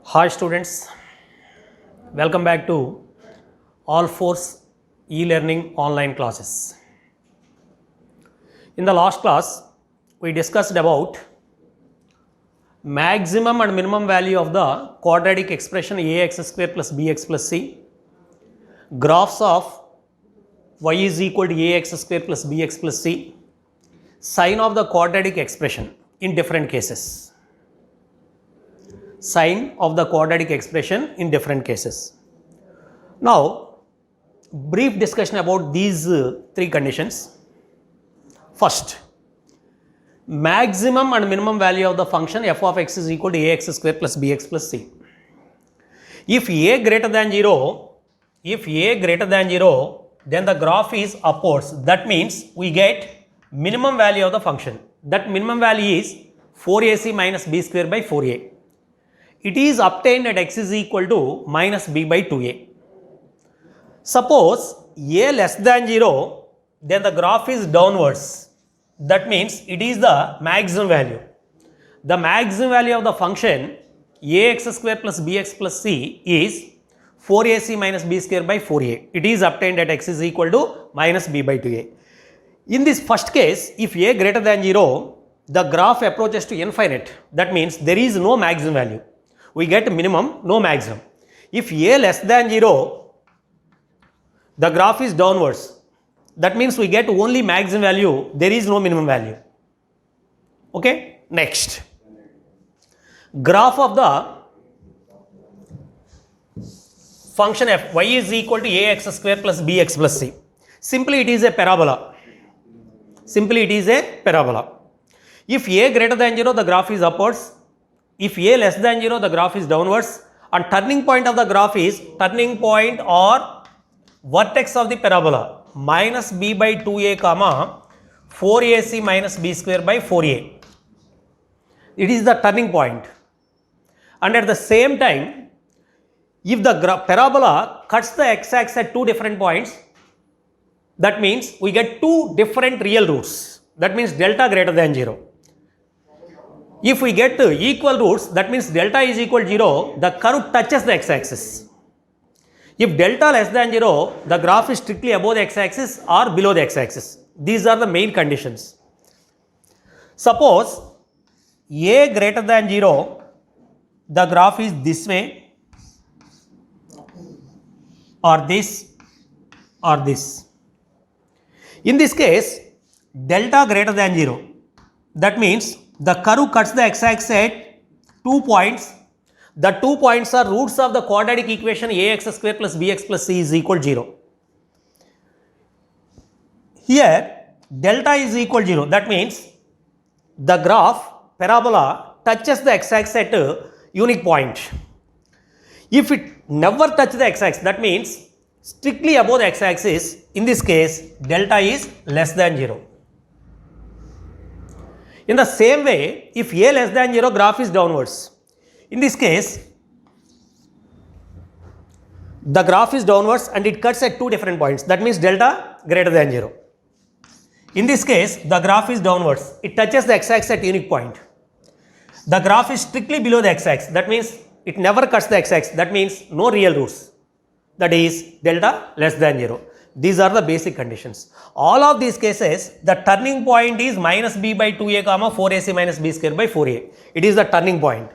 Hi students, welcome back to All Force e-learning online classes. In the last class, we discussed about maximum and minimum value of the quadratic expression ax square plus bx plus c, graphs of y is equal to ax square plus bx plus c, sign of the quadratic expression in different cases. Sign of the quadratic expression in different cases. Now, brief discussion about these three conditions. First, maximum and minimum value of the function f of x is equal to ax square plus bx plus c. If a greater than 0, then the graph is upwards. That means we get minimum value of the function. That minimum value is 4ac minus b square by 4a. It is obtained at x is equal to minus b by 2a. Suppose a less than 0, then the graph is downwards. That means it is the maximum value. The maximum value of the function ax square plus bx plus c is 4ac minus b square by 4a. It is obtained at x is equal to minus b by 2a. In this first case, if a greater than 0, the graph approaches to infinite. That means there is no maximum value. We get minimum, no maximum. If a less than 0, the graph is downwards. That means we get only maximum value, there is no minimum value. Okay, next. Graph of the function f y is equal to ax square plus bx plus c. Simply it is a parabola. If a greater than 0, the graph is upwards. If a less than 0, the graph is downwards, and turning point of the graph is turning point or vertex of the parabola minus b by 2a comma 4ac minus b square by 4a. It is the turning point. And at the same time, if the parabola cuts the x-axis at two different points, that means we get two different real roots. That means delta greater than 0. If we get equal roots, that means delta is equal to 0, the curve touches the x-axis. If delta less than 0, the graph is strictly above the x-axis or below the x-axis. These are the main conditions. Suppose a greater than 0, the graph is this way, or this, or this. In this case, delta greater than 0. That means the curve cuts the x-axis at 2 points. The 2 points are roots of the quadratic equation ax square plus bx plus c is equal to 0. Here, delta is equal to 0. That means the graph parabola touches the x-axis at a unique point. If it never touches the x-axis, that means strictly above the x-axis, in this case, delta is less than 0. In the same way, if a less than 0, graph is downwards. In this case, the graph is downwards and it cuts at two different points. That means delta greater than 0. In this case, the graph is downwards. It touches the x-axis at unique point. The graph is strictly below the x-axis. That means it never cuts the x-axis. That means no real roots. That is delta less than 0. These are the basic conditions. All of these cases, the turning point is minus b by 2a comma 4ac minus b square by 4a. It is the turning point.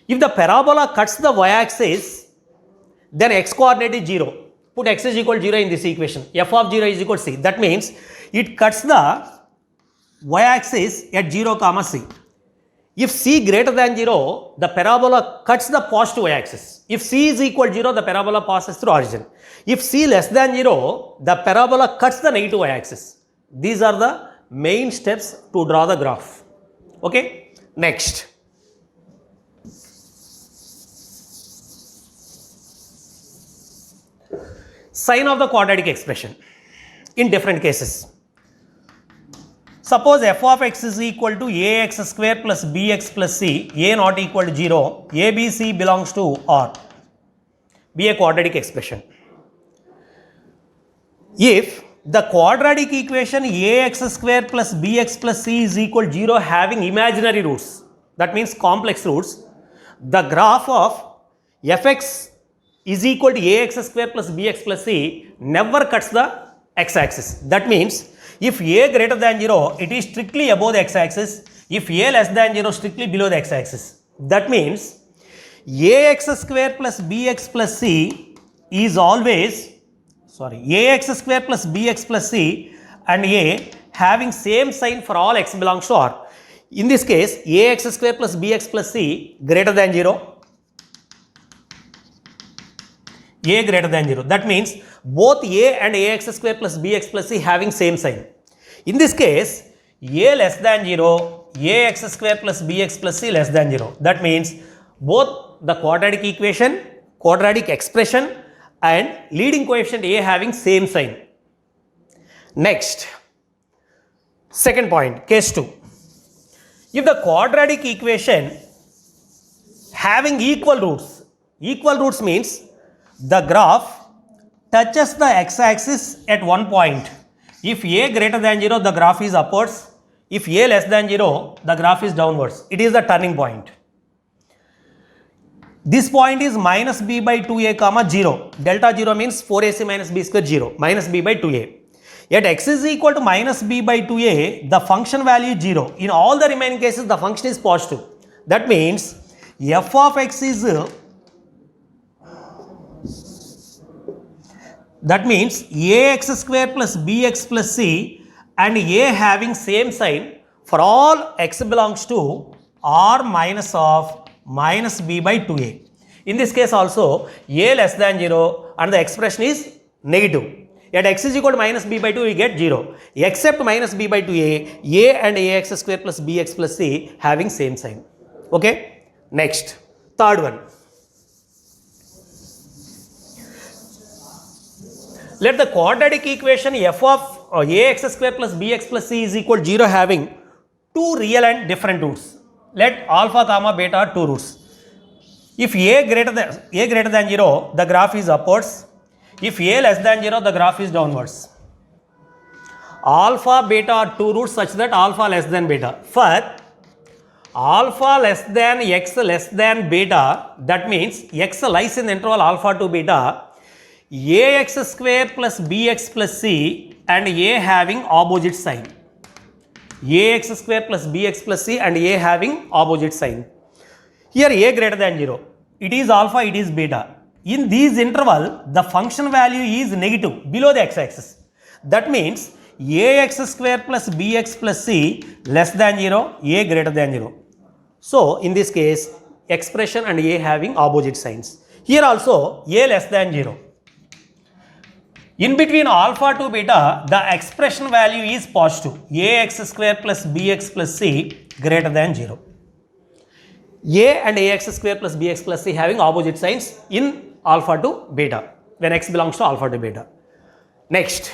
If the parabola cuts the y-axis, then x coordinate is 0. Put x is equal to 0 in this equation. F of 0 is equal to c. That means it cuts the y-axis at 0 comma c. If c greater than 0, the parabola cuts the positive y-axis. If c is equal to 0, the parabola passes through origin. If c less than 0, the parabola cuts the negative y-axis. These are the main steps to draw the graph. Okay? Next. Sign of the quadratic expression in different cases. Suppose f of x is equal to ax square plus bx plus c, a not equal to 0, a, b, c belongs to R. Be a quadratic expression. If the quadratic equation ax square plus bx plus c is equal to 0 having imaginary roots, that means complex roots, the graph of fx is equal to ax square plus bx plus c never cuts the x-axis. That means if a greater than 0, it is strictly above the x-axis. If a less than 0, strictly below the x-axis. That means ax square plus bx plus c is always, ax square plus bx plus c and a having same sign for all x belongs to R. In this case, ax square plus bx plus c greater than 0, a greater than 0. That means both a and ax square plus bx plus c having same sign. In this case, a less than 0, ax square plus bx plus c less than 0. That means both the quadratic equation, quadratic expression and leading coefficient a having same sign. Next, second point, case 2. If the quadratic equation having equal roots means the graph touches the x-axis at one point. If a greater than 0, the graph is upwards. If a less than 0, the graph is downwards. It is the turning point. This point is minus b by 2a comma 0. Delta 0 means 4ac minus b square 0. Minus b by 2a. Yet x is equal to minus b by 2a, the function value is 0. In all the remaining cases, the function is positive. That means f of x is, that means ax square plus bx plus c and a having same sign for all x belongs to R minus of minus b by 2a. In this case also, a less than 0 and the expression is negative. At x is equal to minus b by 2, we get 0. Except minus b by 2a, a and ax square plus bx plus c having same sign. Okay? Next, third one. Let the quadratic equation f of ax square plus bx plus c is equal to 0 having two real and different roots. Let alpha comma beta are two roots. If a greater than 0, the graph is upwards. If a less than 0, the graph is downwards. Alpha, beta are two roots such that alpha less than beta. For alpha less than x less than beta, that means x lies in the interval alpha to beta, ax square plus bx plus c and a having opposite sign. Ax square plus bx plus c and a having opposite sign. Here a greater than 0. It is alpha, it is beta. In these interval, the function value is negative below the x-axis. That means ax square plus bx plus c less than 0, a greater than 0. So, in this case, expression and a having opposite signs. Here also, a less than 0. In between alpha to beta, the expression value is positive. Ax square plus bx plus c greater than 0. A and ax square plus bx plus c having opposite signs in alpha to beta, when x belongs to alpha to beta. Next,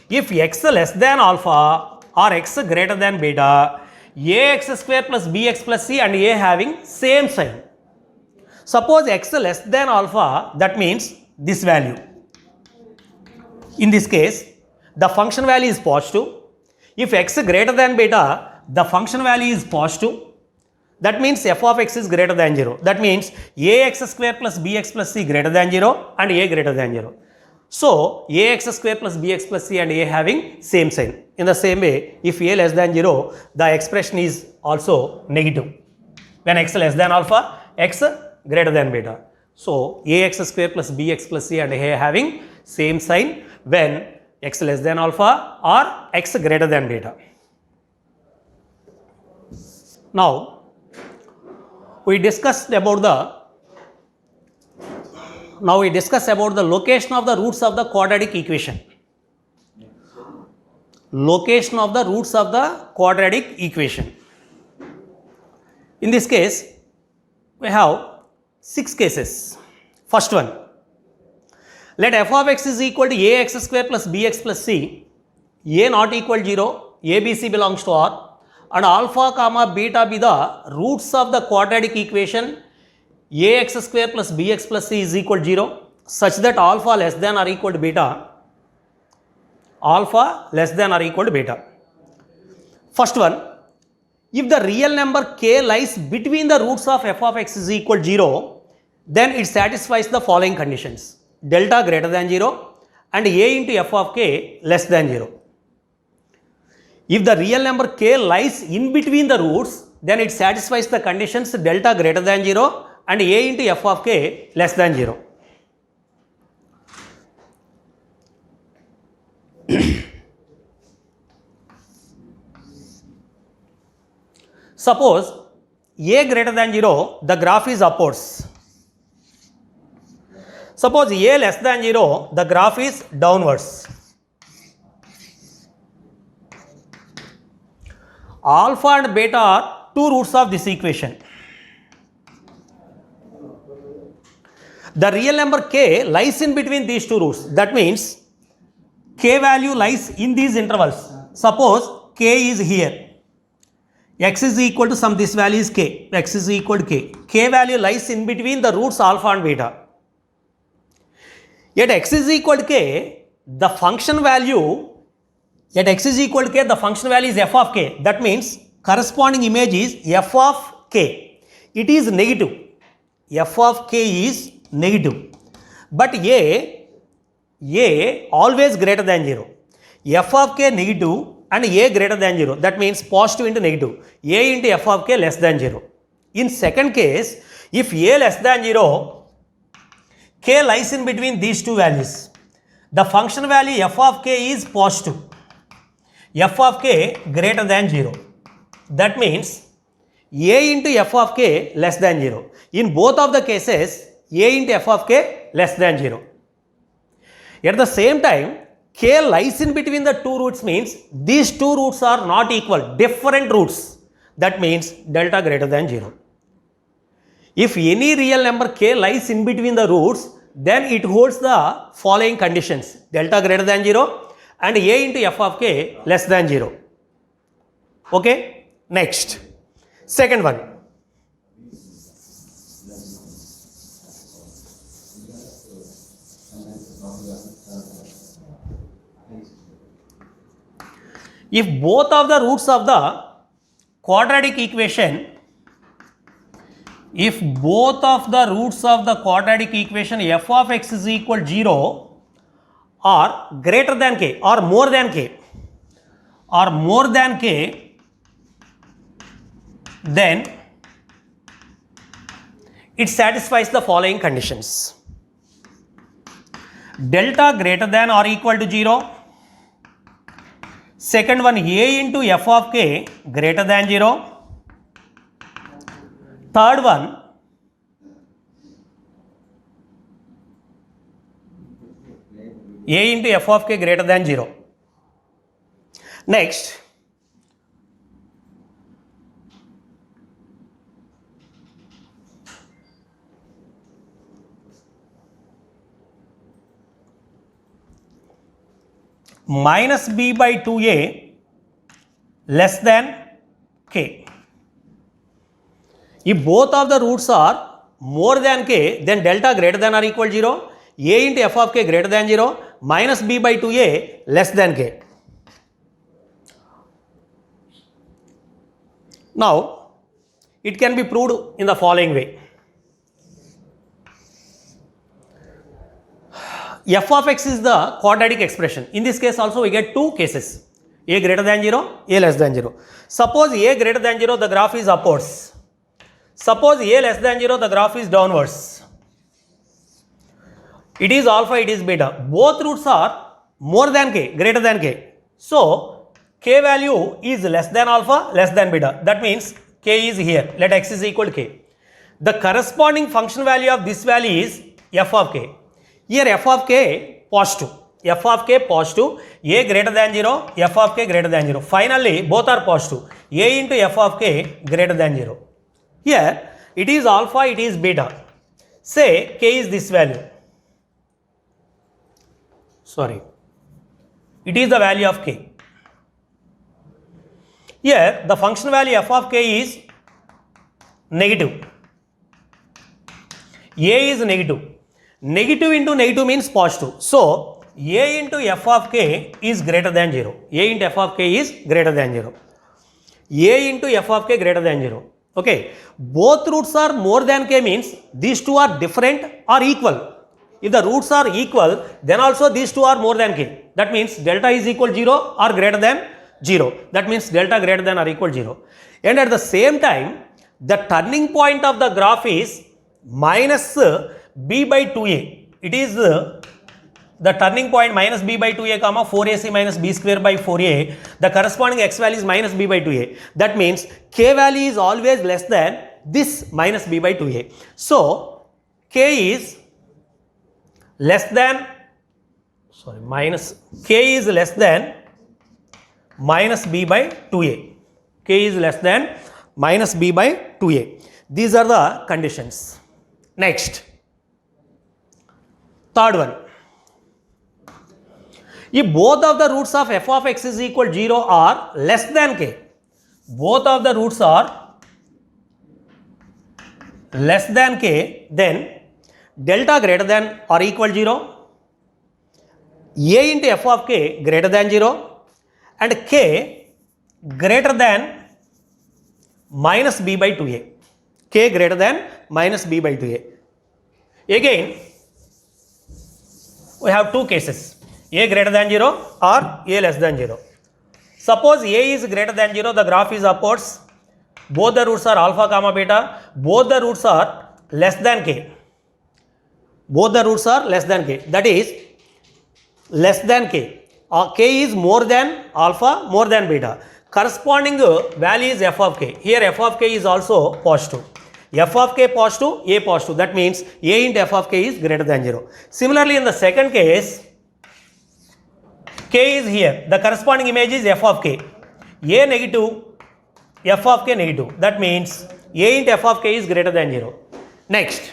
if x less than alpha or x greater than beta, ax square plus bx plus c and a having same sign. Suppose x less than alpha, that means this value. In this case, the function value is positive. If x greater than beta, the function value is positive. That means f of x is greater than 0. That means ax square plus bx plus c greater than 0 and a greater than 0. So, ax square plus bx plus c and a having same sign. In the same way, if a less than 0, the expression is also negative. When x less than alpha, x greater than beta. So, ax square plus bx plus c and a having same sign when x less than alpha or x greater than beta. Now, we discussed about the location of the roots of the quadratic equation. Location of the roots of the quadratic equation. In this case, we have 6 cases. First one, let f of x is equal to ax square plus bx plus c, a not equal 0, a, b, c belongs to R, and alpha comma beta be the roots of the quadratic equation ax square plus bx plus c is equal to 0 such that alpha less than or equal to beta. Alpha less than or equal to beta. First one, If the real number k lies between the roots of f of x is equal 0, then it satisfies the following conditions: delta greater than 0 and a into f of k less than 0. If the real number k lies in between the roots, then it satisfies the conditions delta greater than 0 and a into f of k less than 0. Suppose a greater than 0, the graph is upwards. Suppose a less than 0, the graph is downwards. Alpha and beta are two roots of this equation. The real number k lies in between these two roots. That means k value lies in these intervals. Suppose k is here. X is equal to some, this value is k. X is equal to k. K value lies in between the roots alpha and beta. Yet x is equal to k, the function value, the function value is f of k. That means corresponding image is f of k. It is negative. F of k is negative. But a always greater than 0. F of k negative and a greater than 0. That means positive into negative. A into f of k less than 0. In second case, if a less than 0, k lies in between these two values. The function value f of k is positive. F of k greater than 0. That means a into f of k less than 0. In both of the cases, a into f of k less than 0. At the same time, k lies in between the two roots means these two roots are not equal, different roots. That means delta greater than 0. If any real number k lies in between the roots, then it holds the following conditions: delta greater than 0 and a into f of k less than 0. Okay? Next, second one. If both of the roots of the quadratic equation, f of x is equal to 0 or greater than k or more than k, then it satisfies the following conditions: delta greater than or equal to 0. Second one, a into f of k greater than 0. Third one, a into f of k greater than 0. Next, minus b by 2a less than k. If both of the roots are more than k, then delta greater than or equal to 0, a into f of k greater than 0, minus b by 2a less than k. Now, it can be proved in the following way. F of x is the quadratic expression. In this case also we get two cases: a greater than 0, a less than 0. Suppose a greater than 0, the graph is upwards. Suppose a less than 0, the graph is downwards. It is alpha, it is beta. Both roots are more than k, greater than k. So, k value is less than alpha, less than beta. That means k is here. Let x is equal to k. The corresponding function value of this value is f of k. Here f of k positive. F of k positive, a greater than 0, f of k greater than 0. Finally, both are positive. A into f of k greater than 0. Here, it is alpha, it is beta. Say k is this value. Sorry. It is the value of k. Here, the function value f of k is negative. A is negative. Negative into negative means positive. So, a into f of k is greater than 0. A into f of k is greater than 0. a into f of k greater than 0. Okay, both roots are more than k means these two are different or equal. If the roots are equal, then also these two are more than k. That means delta is equal 0 or greater than 0. That means delta greater than or equal 0. And at the same time, the turning point of the graph is minus b by 2a. It is the turning point minus b by 2a comma 4ac minus b square by 4a. The corresponding x value is minus b by 2a. That means k value is always less than this minus b by 2a. So k is less than minus k is less than minus b by 2a. K is less than minus b by 2a. These are the conditions. Next, third one. If both of the roots of f of x is equal 0 are less than k, both of the roots are less than k, then delta greater than or equal 0, a into f of k greater than 0, and k greater than minus b by 2a. K greater than minus b by 2a. Again, we have two cases, a greater than 0 or a less than 0. Suppose a is greater than 0, the graph is upwards, both the roots are alpha comma beta, both the roots are less than k. Both the roots are less than k, that is less than k. K is more than alpha, more than beta. Corresponding value is f of k. Here f of k is also positive. F of k positive, a positive. That means a into f of k is greater than 0. Similarly, in the second case, k is here. The corresponding image is f of k. A negative, f of k negative. That means a into f of k is greater than 0. Next,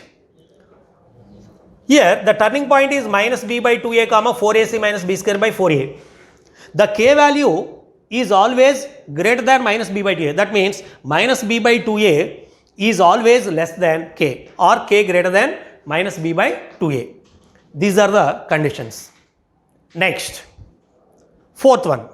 here the turning point is minus b by 2a comma 4ac minus b square by 4a. The k value is always greater than minus b by 2a. That means minus b by 2a is always less than k, or k greater than minus b by 2a. These are the conditions. Next, fourth one.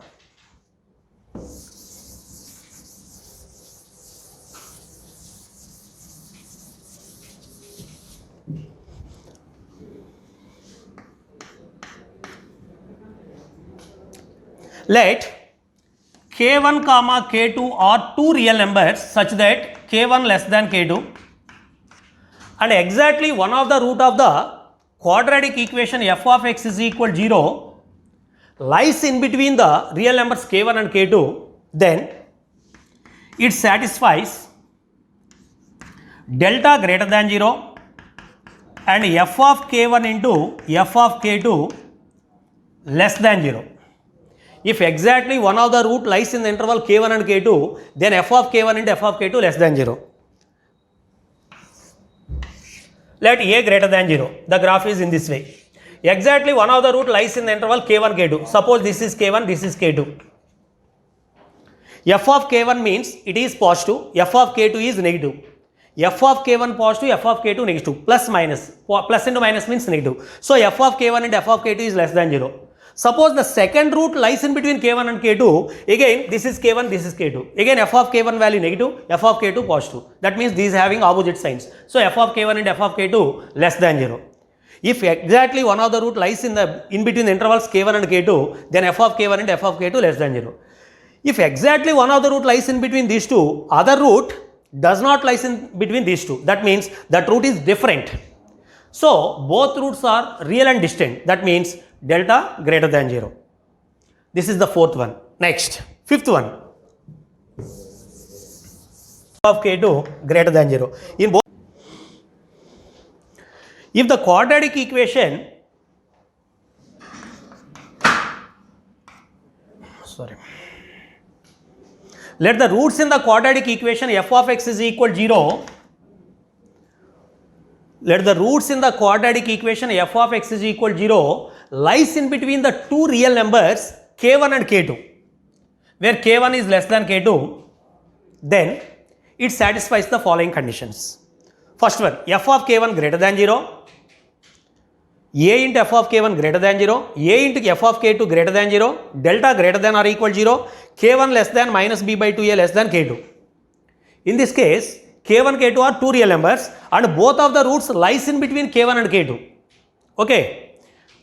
Let k1 comma k2 are two real numbers such that k1 less than k2, and exactly one of the root of the quadratic equation f of x is equal 0 lies in between the real numbers k1 and k2, then it satisfies delta greater than 0 and f of k1 into f of k2 less than 0. If exactly one of the root lies in the interval k1 and k2, then f of k1 into f of k2 less than 0. Let a greater than 0. The graph is in this way. Exactly one of the root lies in the interval k1, k2. Suppose this is k1, this is k2. F of k1 means it is positive, f of k2 is negative. F of k1 positive, f of k2 negative. Plus minus. Plus into minus means negative. So f of k1 and f of k2 is less than 0. Suppose the second root lies in between k1 and k2, again this is k1, this is k2. Again f of k1 value negative, f of k2 positive. That means these having opposite signs. So f of k1 and f of k2 less than 0. If exactly one of the root lies in between the intervals k1 and k2, then f of k1 and f of k2 less than 0. If exactly one of the root lies in between these two, other root does not lie in between these two. That means that root is different. So both roots are real and distant. That means delta greater than 0. This is the fourth one. Next, fifth one. Of k2 greater than 0. In both, if the quadratic equation, let the roots in the quadratic equation f of x is equal 0. Let the roots in the quadratic equation f of x is equal 0 lies in between the two real numbers k1 and k2, where k1 is less than k2, then it satisfies the following conditions. First one, f of k1 greater than 0, A into f of k1 greater than 0, A into f of k2 greater than 0, delta greater than or equal 0, k1 less than minus b by 2a less than k2. In this case, k1, k2 are two real numbers and both of the roots lies in between k1 and k2. Okay,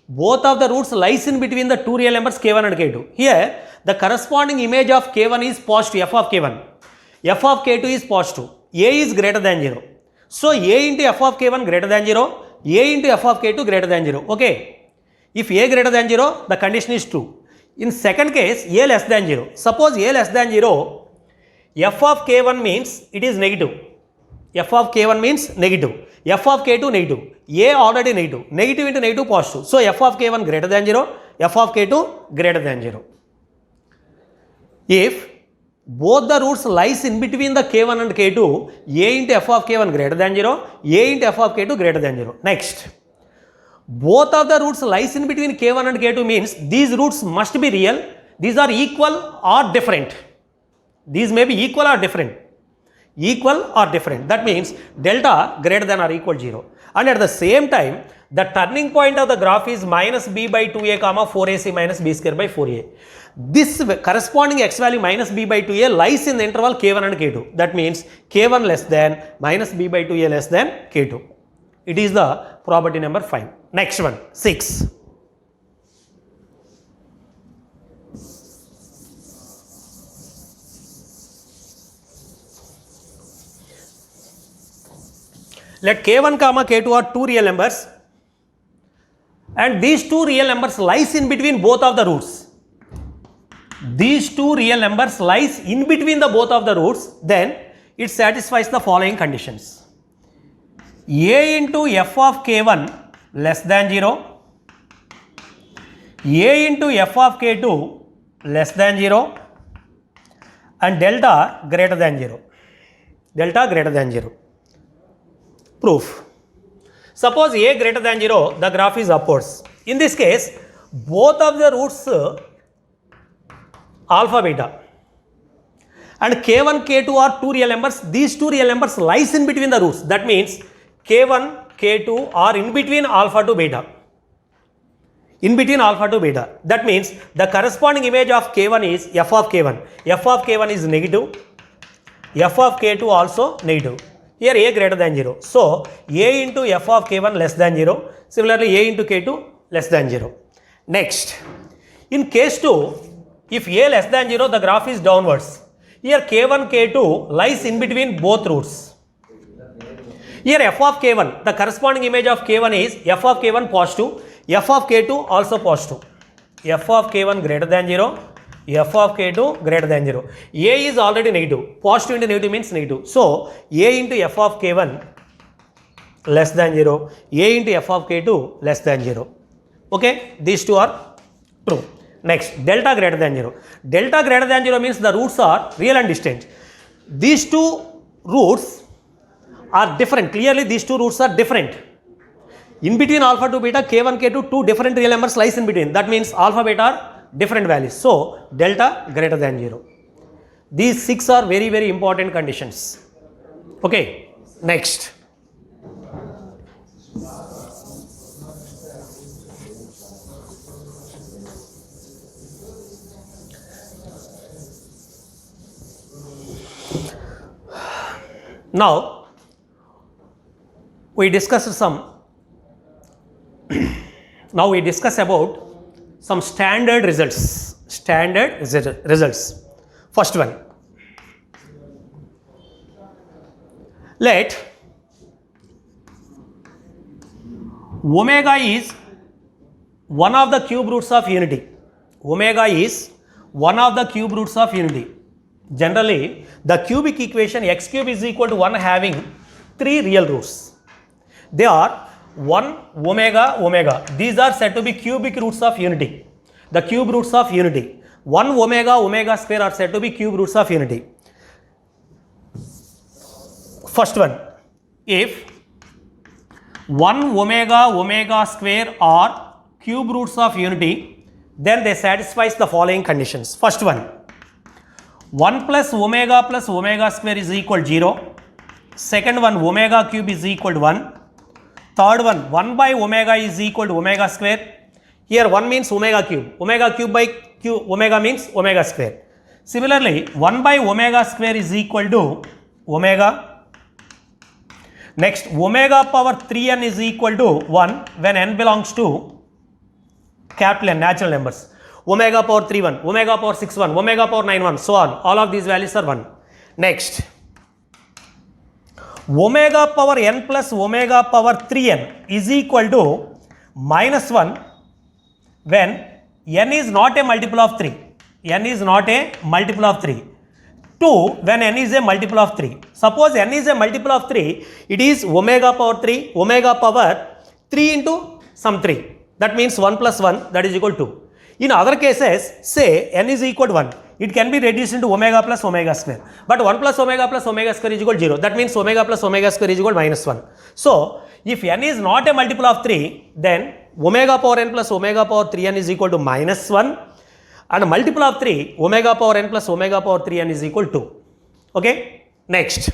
both of the roots lies in between the two real numbers k1 and k2. Here, the corresponding image of k1 is positive, f of k1. F of k2 is positive, a is greater than 0. So, a into f of k1 greater than 0, a into f of k2 greater than 0. Okay, if a greater than 0, the condition is true. In second case, a less than 0. Suppose a less than 0, f of k1 means it is negative. F of k1 means negative. F of k2 negative. A already negative. Negative into negative positive. So, f of k1 greater than 0, f of k2 greater than 0. If both the roots lies in between the k1 and k2, a into f of k1 greater than 0, a into f of k2 greater than 0. Next, both of the roots lies in between k1 and k2 means these roots must be real. These are equal or different. These may be equal or different. Equal or different. That means delta greater than or equal 0. And at the same time, the turning point of the graph is minus b by 2a comma 4ac minus b square by 4a. This corresponding x value minus b by 2a lies in the interval k1 and k2. That means k1 less than minus b by 2a less than k2. It is the property number 5. Next one, 6. Let k1 comma k2 are two real numbers and these two real numbers lies in between both of the roots. These two real numbers lies in between the both of the roots, then it satisfies the following conditions. A into f of k1 less than 0, a into f of k2 less than 0 and delta greater than 0. Delta greater than 0. Proof. Suppose a greater than 0, the graph is upwards. In this case, both of the roots alpha beta and k1 k2 are two real numbers. These two real numbers lies in between the roots. That means k1 k2 are in between alpha to beta. In between alpha to beta. That means the corresponding image of k1 is f of k1. F of k1 is negative. F of k2 also negative. Here a greater than 0. So, a into f of k1 less than 0. Similarly, a into k2 less than 0. Next, in case 2, if a less than 0, the graph is downwards. Here k1, k2 lies in between both roots. Here f of k1, the corresponding image of k1 is f of k1 positive, f of k2 also positive. F of k1 greater than 0. F of k2 greater than 0. A is already negative. Positive into negative means negative. So, a into f of k1 less than 0. A into f of k2 less than 0. Okay, these two are true. Next, delta greater than 0. Delta greater than 0 means the roots are real and distant. These two roots are different. Clearly, these two roots are different. In between alpha to beta, k1, k2, two different real numbers lies in between. That means alpha, beta are different values. So, delta greater than 0. These 6 are very, very important conditions. Okay, next. Now, we discuss about some standard results. First one. Let omega is one of the cube roots of unity. Omega is one of the cube roots of unity. Generally, the cubic equation x cube is equal to 1 having 3 real roots. They are 1 omega omega. These are said to be cubic roots of unity. The cube roots of unity. 1 omega omega square are said to be cube roots of unity. First one, if 1 omega omega square are cube roots of unity, then they satisfies the following conditions. First one, 1 plus omega square is equal to 0. Second one, omega cube is equal to 1. Third one, 1 by omega is equal to omega square. Here 1 means omega cube. Omega cube by omega means omega square. Similarly, 1 by omega square is equal to omega. Next, omega power 3n is equal to 1 when n belongs to capital N, natural numbers. Omega power 3 1, omega power 6 1, omega power 9 1, so on. All of these values are 1. Next, omega power n plus omega power 3n is equal to minus 1 when n is not a multiple of 3. n is not a multiple of 3. 2 when n is a multiple of 3. Suppose n is a multiple of 3, it is omega power 3, omega power 3 into some 3. That means 1 plus 1, that is equal to 2. In other cases, say n is equal to 1. It can be reduced into omega plus omega square. But 1 plus omega square is equal to 0. That means omega plus omega square is equal to minus 1. So, if n is not a multiple of 3, then omega power n plus omega power 3n is equal to minus 1. And a multiple of 3, omega power n plus omega power 3n is equal to 2. Okay? Next,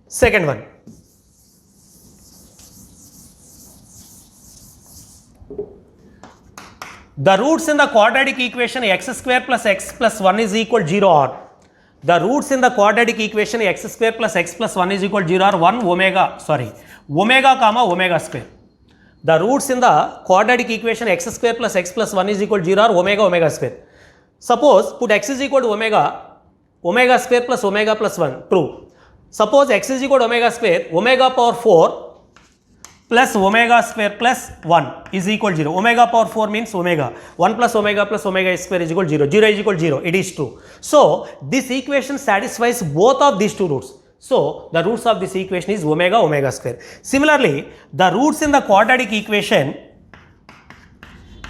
second one. The roots in the quadratic equation x square plus x plus 1 is equal to 0 are. The roots in the quadratic equation x square plus x plus 1 is equal to 0 are omega comma omega square. The roots in the quadratic equation x square plus x plus 1 is equal to 0 are omega square. Suppose put x is equal to omega square plus omega plus 1, true. Suppose x is equal to omega square, omega power 4 plus omega square plus 1 is equal to 0. Omega power 4 means omega. 1 plus omega square is equal to 0. 0 is equal to 0. It is true. So, this equation satisfies both of these two roots. So, the roots of this equation is omega square. Similarly, the roots in the quadratic equation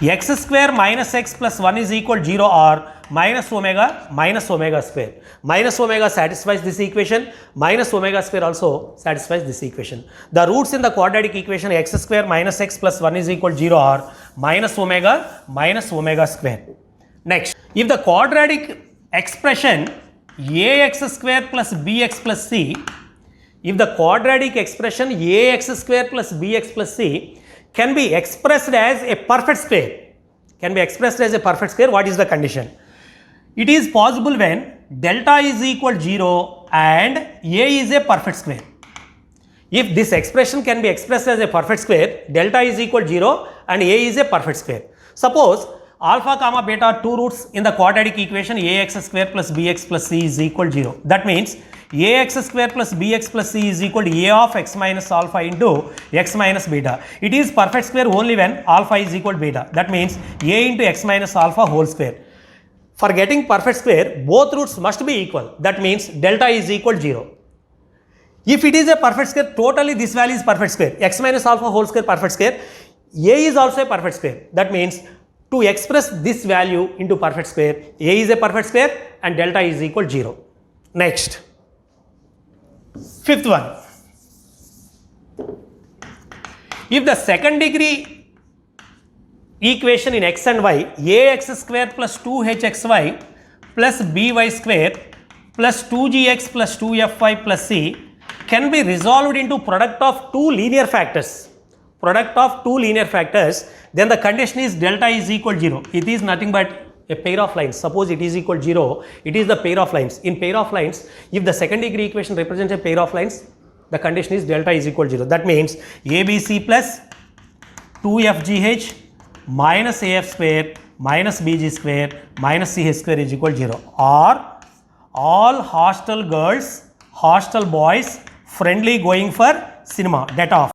x square minus x plus 1 is equal to 0 are minus omega square. Minus omega satisfies this equation, minus omega square also satisfies this equation. The roots in the quadratic equation x square minus x plus 1 is equal to 0 are minus omega square. Next, if the quadratic expression ax square plus bx plus c, if the quadratic expression ax square plus bx plus c can be expressed as a perfect square, what is the condition? It is possible when delta is equal to 0 and a is a perfect square. If this expression can be expressed as a perfect square, delta is equal to 0 and a is a perfect square. Suppose alpha comma beta are two roots in the quadratic equation ax square plus bx plus c is equal to 0. That means ax square plus bx plus c is equal to a of x minus alpha into x minus beta. It is perfect square only when alpha is equal to beta. That means a into x minus alpha whole square. For getting perfect square, both roots must be equal. That means delta is equal to 0. If it is a perfect square, totally this value is perfect square. X minus alpha whole square perfect square. A is also a perfect square. That means to express this value into perfect square, a is a perfect square and delta is equal to 0. Next, fifth one. If the second degree equation in x and y, ax square plus 2hxy plus by square plus 2gx plus 2fy plus c can be resolved into product of two linear factors. Then the condition is delta is equal to 0. It is nothing but a pair of lines. Suppose it is equal to 0, it is the pair of lines. In pair of lines, if the second degree equation represents a pair of lines, the condition is delta is equal to 0. That means ABC plus 2FGH minus AF square minus BG square minus CH square is equal to 0. Or all hostel girls, hostel boys friendly going for cinema, that off.